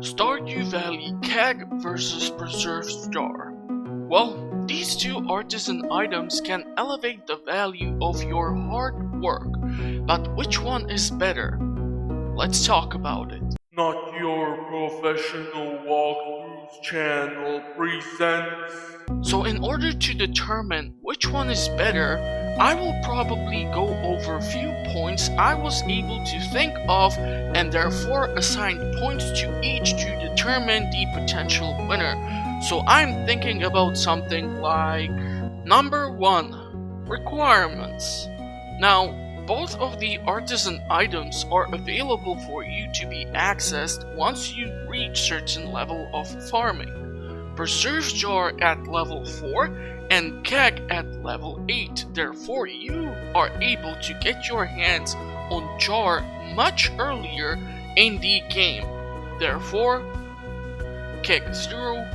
Stardew Valley Keg vs Preserves Jar. Well, these two artisan items can elevate the value of your hard work, but which one is better? Let's talk about it. Not Your Professional Walkthroughs channel presents. So in order to determine which one is better, I will probably go over a few points I was able to think of and therefore assign points to each to determine the potential winner. So I'm thinking about something like number 1, requirements. Now, both of the artisan items are available for you to be accessed once you reach certain level of farming. Preserves Jar at level 4 and Keg at level 8. Therefore, you are able to get your hands on Jar much earlier in the game. Therefore, Keg 0,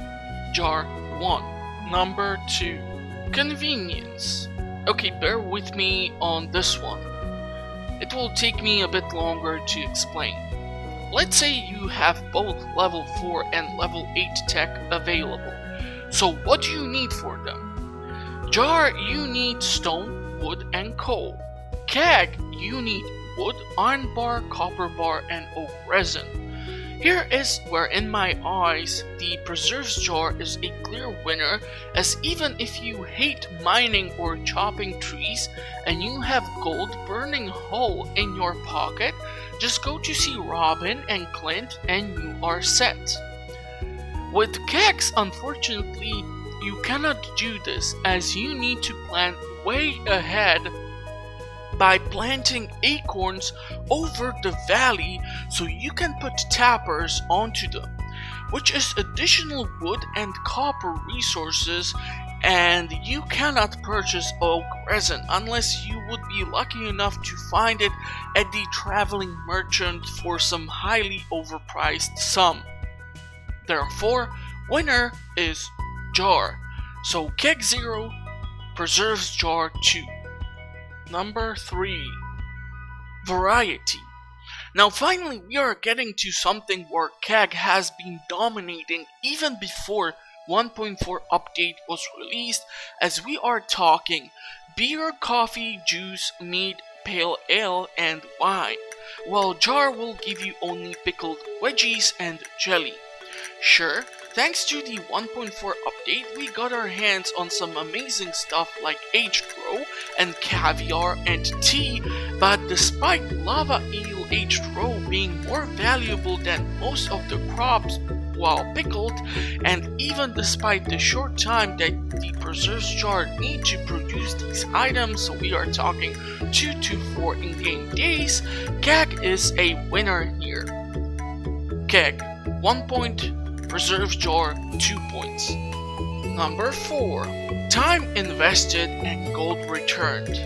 Jar 1. Number 2, convenience. Okay, bear with me on this one. It will take me a bit longer to explain. Let's say you have both level 4 and level 8 tech available. So what do you need for them? Jar, you need stone, wood, and coal. Keg, you need wood, iron bar, copper bar, and oak resin. Here is where in my eyes the Preserves Jar is a clear winner, as even if you hate mining or chopping trees and you have gold burning hole in your pocket, just go to see Robin and Clint and you are set. With kegs, unfortunately, you cannot do this, as you need to plan way ahead by planting acorns over the valley so you can put tappers onto them, which is additional wood and copper resources, and you cannot purchase oak resin unless you would be lucky enough to find it at the traveling merchant for some highly overpriced sum. Therefore, winner is Jar. So Keg 0, Preserves Jar 2. Number 3, variety. Now finally we are getting to something where Keg has been dominating even before 1.4 update was released, as we are talking beer, coffee, juice, mead, pale ale, and wine, while Jar will give you only pickled veggies and jelly. Sure, thanks to the 1.4 update, we got our hands on some amazing stuff like aged roe and caviar and tea, but despite lava eel aged roe being more valuable than most of the crops while pickled, and even despite the short time that the Preserves Jar need to produce these items, so we are talking 2 to 4 in-game days, Keg is a winner here. Keg, 1 point. Preserves Jar, 2 points. Number 4, time invested and gold returned.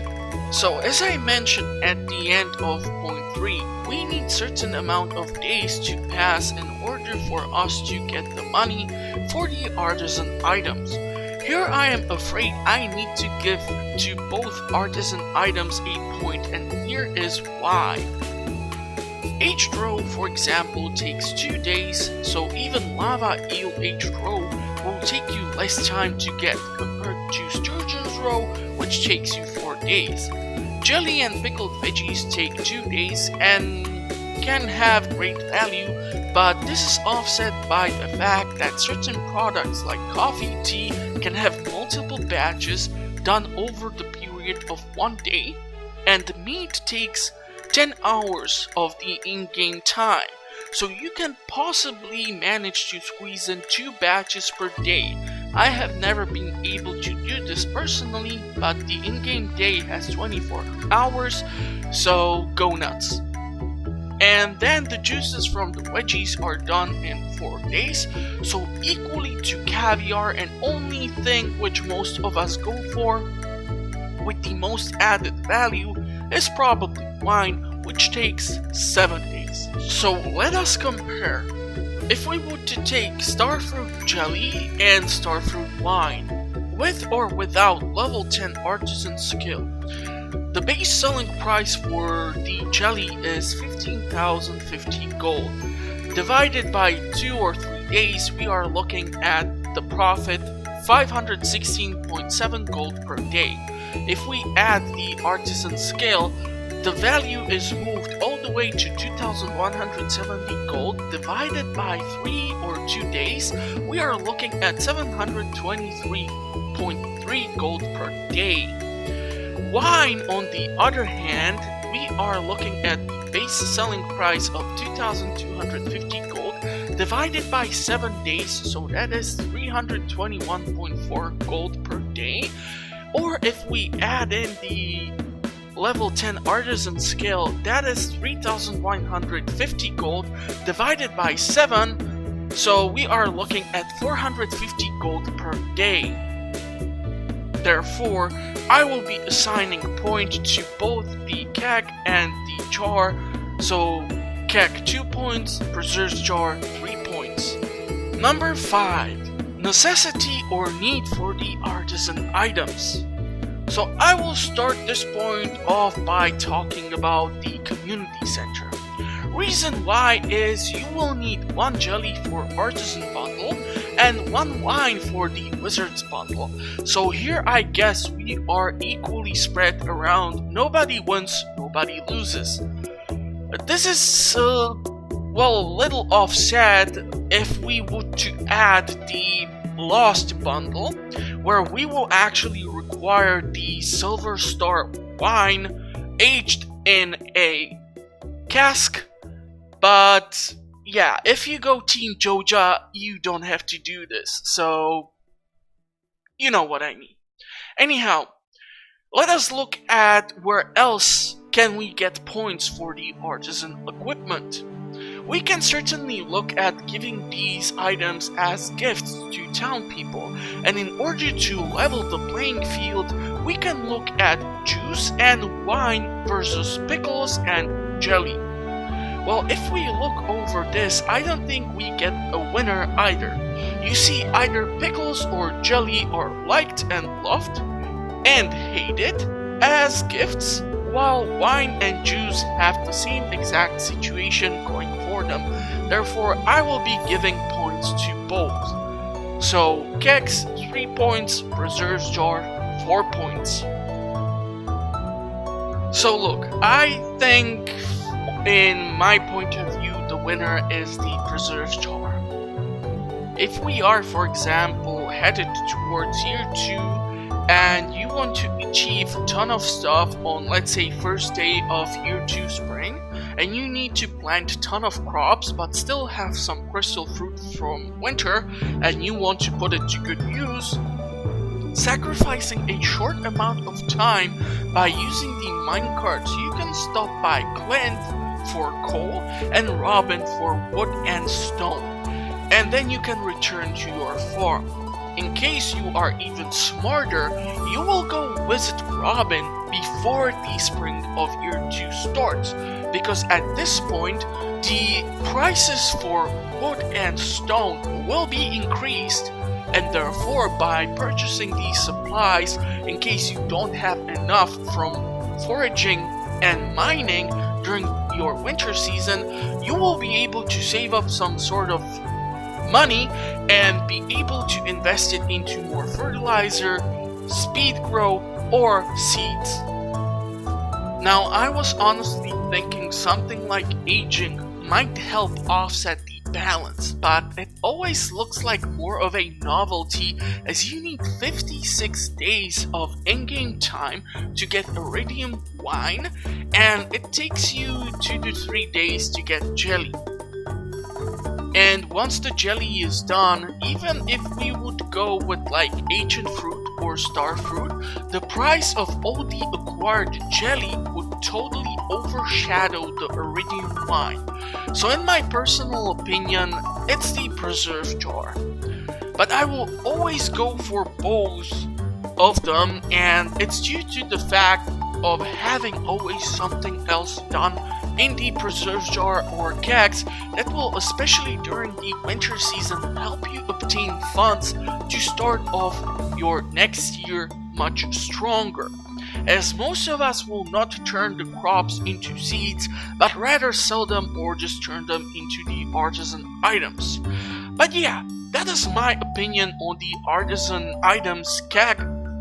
So as I mentioned at the end of point 3, we need certain amount of days to pass in order for us to get the money for the artisan items. Here I am afraid I need to give to both artisan items a point, and here is why. Aged roe, for example, takes 2 days, so even lava eel aged roe will take you less time to get compared to sturgeon's roe, which takes you 4 days. Jelly and pickled veggies take 2 days and can have great value, but this is offset by the fact that certain products like coffee, tea can have multiple batches done over the period of 1 day, and meat takes 10 hours of the in-game time, so you can possibly manage to squeeze in 2 batches per day. I have never been able to do this personally, but the in-game day has 24 hours, so go nuts. And then the juices from the veggies are done in 4 days, so equally to caviar, and only thing which most of us go for with the most added value is probably wine, which takes 7 days. So let us compare. If we were to take starfruit jelly and starfruit wine, with or without level 10 artisan skill, the base selling price for the jelly is 15,050 gold. divided by 2 or 3 days, we are looking at the profit 516.7 gold per day. If we add the artisan scale, the value is moved all the way to 2170 gold divided by 3 or 2 days. We are looking at 723.3 gold per day. Wine, on the other hand, we are looking at the base selling price of 2250 gold divided by 7 days, so that is 321.4 gold per day. Or if we add in the level 10 artisan scale, that is 3150 gold divided by 7, so we are looking at 450 gold per day. Therefore, I will be assigning a point to both the keg and the jar, so keg 2 points, preserves jar 3 points. Number 5. Necessity or need for the artisan items. So I will start this point off by talking about the community center. Reason why is you will need 1 jelly for artisan bundle and 1 wine for the wizards bundle. So here I guess we are equally spread around. Nobody wins, nobody loses. This is well, a little offset if we would to add the lost bundle, where we will actually require the silver star wine aged in a cask. But yeah, if you go Team Joja, you don't have to do this, so you know what I mean. Anyhow, let us look at where else can we get points for the artisan equipment. We can certainly look at giving these items as gifts to town people, and in order to level the playing field, we can look at juice and wine versus pickles and jelly. Well, if we look over this, I don't think we get a winner either. You see, either pickles or jelly are liked and loved and hated as gifts, while wine and juice have the same exact situation going for them. Therefore, I will be giving points to both. So, kegs 3 points, preserves jar 4 points. So look, I think in my point of view, the winner is the preserves jar. If we are, for example, headed towards year 2 and you want to achieve a ton of stuff on, let's say, first day of year 2 spring, and you need to plant a ton of crops but still have some crystal fruit from winter and you want to put it to good use, sacrificing a short amount of time by using the minecarts, you can stop by Clint for coal and Robin for wood and stone, and then you can return to your farm. In case you are even smarter, you will go visit Robin before the spring of year 2 starts, because at this point the prices for wood and stone will be increased, and therefore by purchasing these supplies in case you don't have enough from foraging and mining during your winter season, you will be able to save up some sort of money and be able to invest it into more fertilizer, speed grow, or seeds. Now, I was honestly thinking something like aging might help offset the balance, but it always looks like more of a novelty, as you need 56 days of in-game time to get iridium wine, and it takes you 2 to 3 days to get jelly. And once the jelly is done, even if we would go with like ancient fruit or star fruit, the price of all the acquired jelly would totally overshadow the iridium wine. So in my personal opinion, it's the preserve jar. But I will always go for both of them, and it's due to the fact of having always something else done in the preserve jar or kegs that will, especially during the winter season, help you obtain funds to start off your next year much stronger, as most of us will not turn the crops into seeds, but rather sell them or just turn them into the artisan items. But yeah, that is my opinion on the artisan items Keg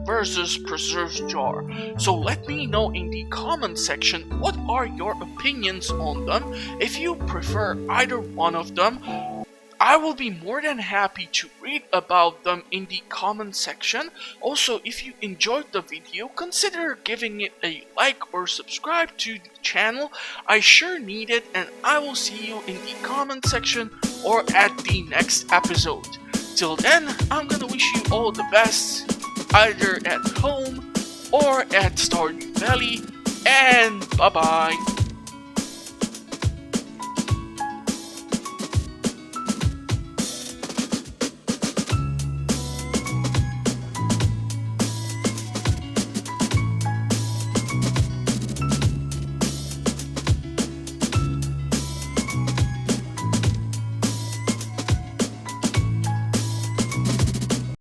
Vs Preserves Jar. So let me know in the comment section what are your opinions on them. If you prefer either one of them, I will be more than happy to read about them in the comment section. Also, if you enjoyed the video, consider giving it a like or subscribe to the channel. I sure need it, and I will see you in the comment section or at the next episode. Till then, I'm gonna wish you all the best, either at home or at Stardew Valley, and bye bye.